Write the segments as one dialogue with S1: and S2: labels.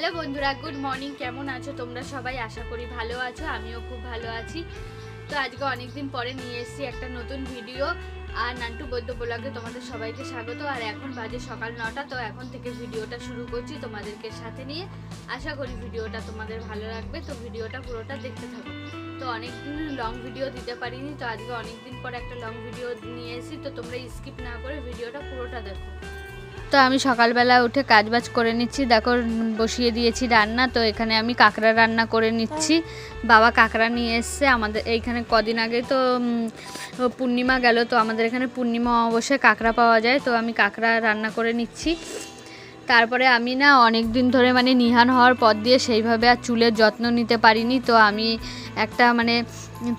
S1: Hello বন্ধুরা, good morning. কেমন আছো তোমরা সবাই? আশা করি ভালো আছো, আমিও খুব ভালো আছি। তো আজকে অনেকদিন পরে নিয়ে এসেছি একটা নতুন ভিডিও। আর নান্টু বৈদ্য ব্লগে তোমাদের সবাইকে স্বাগত। আর এখন বাজে সকাল 9টা। তো এখন থেকে ভিডিওটা শুরু করছি তোমাদেরকে সাথে নিয়ে। আশা করি ভিডিওটা তোমাদের ভালো লাগবে। তো ভিডিওটা পুরোটা দেখতে থাকো। তো অনেকদিন লং ভিডিও দিতে পারিনি, তো আজকে অনেকদিন পর একটা লং ভিডিও নিয়ে এসেছি। তো তোমরা স্কিপ না করে ভিডিওটা পুরোটা দেখো। তো আমি সকালবেলা উঠে কাজবাজ করে নিচ্ছি। দেখো বসিয়ে দিয়েছি রান্না। তো এখানে আমি কাঁকড়া রান্না করে নিচ্ছি। বাবা কাঁকড়া নিয়ে এসছে আমাদের এইখানে। কদিন আগে তো পূর্ণিমা গেল, তো আমাদের এখানে পূর্ণিমা অবশ্যই কাঁকড়া পাওয়া যায়। তো আমি কাঁকড়া রান্না করে নিচ্ছি। তারপরে আমি না অনেক দিন ধরে নিহান হওয়ার পর দিয়ে সেইভাবে আর চুলের যত্ন নিতে পারিনি। তো আমি একটা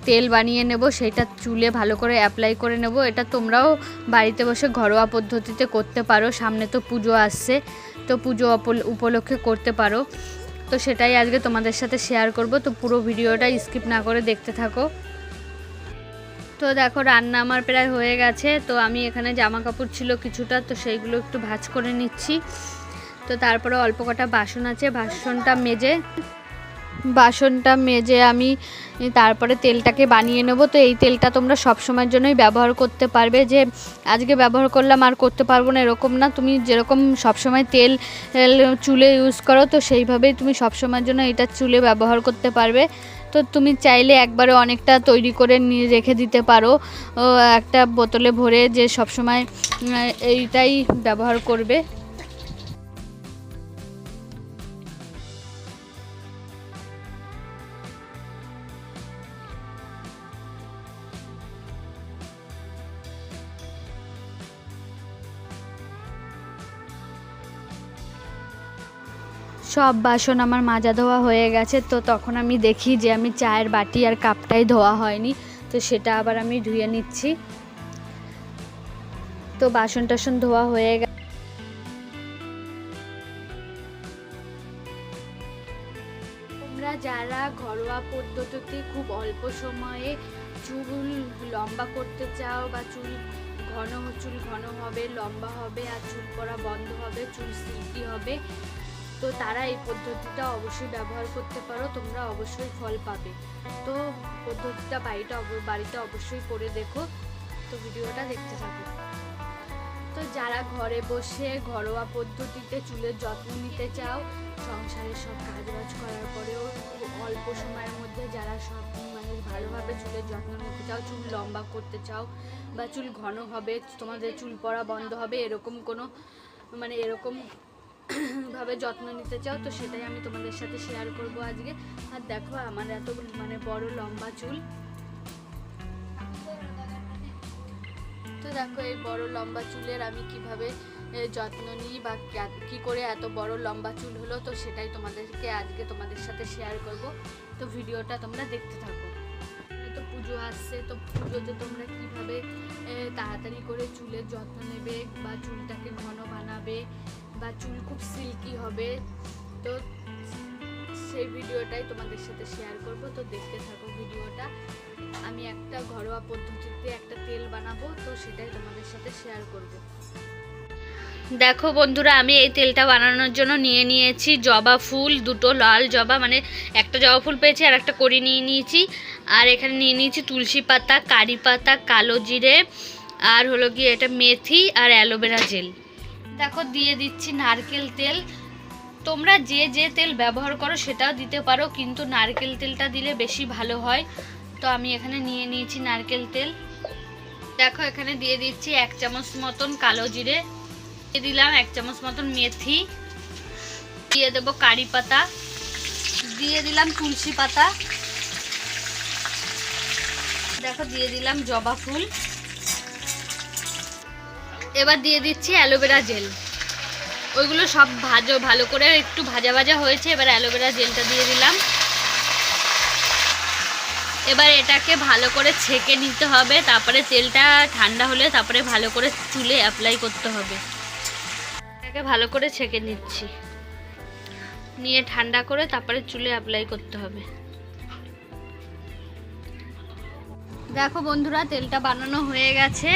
S1: তেল বানিয়ে নেব, সেইটা চুলে ভালো করে অ্যাপ্লাই করে নেব। এটা তোমরাও বাড়িতে বসে ঘরোয়া পদ্ধতিতে করতে পারো। সামনে তো পুজো আসছে, তো পুজো উপলক্ষে করতে পারো। তো সেটাই আজকে তোমাদের সাথে শেয়ার করব। তো পুরো ভিডিওটা স্কিপ না করে দেখতে থাকো। তো দেখো রান্না আমার প্রায় হয়ে গেছে। তো আমি এখানে জামা কাপড় ছিল কিছুটা, তো সেইগুলো একটু ভাঁজ করে নিচ্ছি। তো তারপরে অল্প কটা বাসন আছে, বাসনটা মেজে আমি তারপরে তেলটাকে বানিয়ে নেব। তো এই তেলটা তোমরা সব সময়ের জন্যই ব্যবহার করতে পারবে, যে আজকে ব্যবহার করলাম আর করতে পারবো না এরকম না। তুমি যেরকম সবসময় তেল চুলে ইউজ করো, তো সেইভাবেই তুমি সব সময়ের জন্য এটা চুলে ব্যবহার করতে পারবে। তো তুমি চাইলে একবারে অনেকটা তৈরি করে নিয়ে রেখে দিতে পারো একটা বোতলে ভরে, যে সব সময় এইটাই ব্যবহার করবে। সব বাসন আমার মাজা ধোয়া হয়ে গেছে। তো তখন আমি দেখি যে আমি চায়ের বাটি আর কাপটাই ধোয়া হয়নি, তো সেটা আবার আমি ধুয়ে নিচ্ছি। তো বাসন টাসন ধোয়া হয়ে গেছে। তোমরা যারা ঘরোয়া পদ্ধতিতে খুব অল্প সময়ে চুল লম্বা করতে চাও, বা চুল ঘন হবে, লম্বা হবে, আর চুল পড়া বন্ধ হবে, চুল সিল্কি হবে, তো তারা এই পদ্ধতিটা অবশ্যই ব্যবহার করতে পারো। তোমরা অবশ্যই ফল পাবে। তো পদ্ধতিটা বাড়িতে অবশ্যই করে দেখো। তো ভিডিওটা দেখতে থাকো। তো যারা ঘরে বসে ঘরোয়া পদ্ধতিতে চুলের যত্ন নিতে চাও, সংসারের সব কাজবাজ করার পরেও অল্প সময়ের মধ্যে যারা সব ভালোভাবে চুলের যত্ন নিতে চাও, চুল লম্বা করতে চাও, বা চুল ঘন হবে, তোমাদের চুল পড়া বন্ধ হবে, এরকম কোনো এরকম ভাবে যত্ন নিতে চাও, তো সেটাই আমি তোমাদের সাথে শেয়ার করব আজকে। আর দেখো আমার এত বড় লম্বা চুল। তো দেখো এই বড় লম্বা চুলের আমি কিভাবে যত্ন নিই, বা কি করে এত বড় লম্বা চুল হলো, তো সেটাই তোমাদেরকে আজকে তোমাদের সাথে শেয়ার করব। তো ভিডিওটা তোমরা দেখতে থাকো। তো পুজো আসছে, তো পুজোতে তোমরা কিভাবে তাড়াতাড়ি করে চুলের যত্ন নেবে, বা চুলটাকে ঘন বানাবে, বা চুল খুব সিল্কি হবে, তো সেই ভিডিওটাই তোমাদের সাথে শেয়ার করব। তো দেখতে থাকো ভিডিওটা। আমি একটা ঘরোয়া পদ্ধতিতে একটা তেল বানাবো, তো সেটাই তোমাদের সাথে শেয়ার করব। দেখো বন্ধুরা, আমি এই তেলটা বানানোর জন্য নিয়ে নিয়েছি জবা ফুল, দুটো লাল জবা, একটা জবা ফুল পেয়েছি আর একটা কড়ি নিয়ে নিয়েছি। আর এখানে নিয়ে নিয়েছি তুলসী পাতা, কারি পাতা, কালো জিরে, আর হলো গিয়ে এটা মেথি আর অ্যালোভেরা জেল। দেখো দিয়ে দিচ্ছি নারকেল তেল। তোমরা যে তেল ব্যবহার করো সেটাও দিতে পারো, কিন্তু নারকেল তেলটা দিলে বেশি ভালো হয়। তো আমি এখানে নিয়ে নিয়েছি নারকেল তেল। দেখো এখানে দিয়ে দিচ্ছি 1 চামচ মতন কালো জিরে, দিয়ে দিলাম 1 চামচ মতন মেথি, দিয়ে দেবো কারি পাতা, দিয়ে দিলাম তুলসী পাতা, দেখো দিয়ে দিলাম জবা ফুল। এবার দিয়ে দিচ্ছি অ্যালোভেরা জেল। ওইগুলো সব ভালো করে একটু ভাজা হয়েছে। এবার অ্যালোভেরা জেলটা দিয়ে দিলাম। এবার এটাকে ভালো করে ছেঁকে নিতে হবে। তারপরে তেলটা ঠান্ডা হলে তারপরে ভালো করে চুলে অ্যাপ্লাই করতে হবে। এটাকে ভালো করে ছেঁকে নিচ্ছি, নিয়ে ঠান্ডা করে তারপরে চুলে অ্যাপ্লাই করতে হবে। দেখো বন্ধুরা, তেলটা বানানো হয়ে গেছে।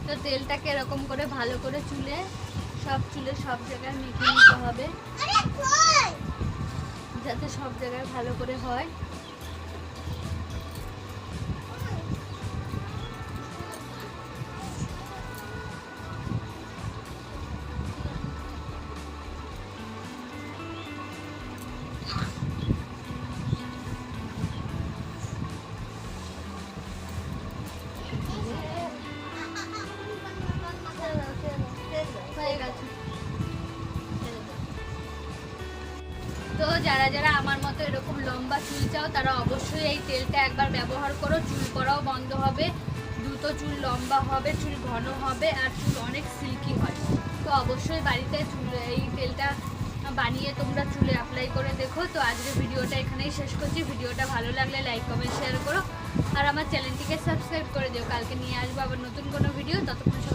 S1: তো তেলটাকে এরকম করে ভালো করে চুলে সব চুলে সব জায়গায় মেখে নিতে হবে, যাতে সব জায়গায় ভালো করে হয়। তো যারা যারা আমার মতো এরকম লম্বা চুল চাও তারা অবশ্যই এই তেলটা একবার ব্যবহার করো। চুল পড়াও বন্ধ হবে, দ্রুত চুল লম্বা হবে, চুল ঘন হবে, আর চুল অনেক সিল্কি হয়। তো অবশ্যই বাড়িতে চুল এই তেলটা বানিয়ে তোমরা চুলে অ্যাপ্লাই করে দেখো। তো আজকের ভিডিওটা এখানেই শেষ করছি। ভিডিওটা ভালো লাগলে লাইক কমেন্ট শেয়ার করো, আর আমার চ্যানেলটিকে সাবস্ক্রাইব করে দিও। কালকে নিয়ে আসবো আবার নতুন কোনো ভিডিও। ততক্ষণ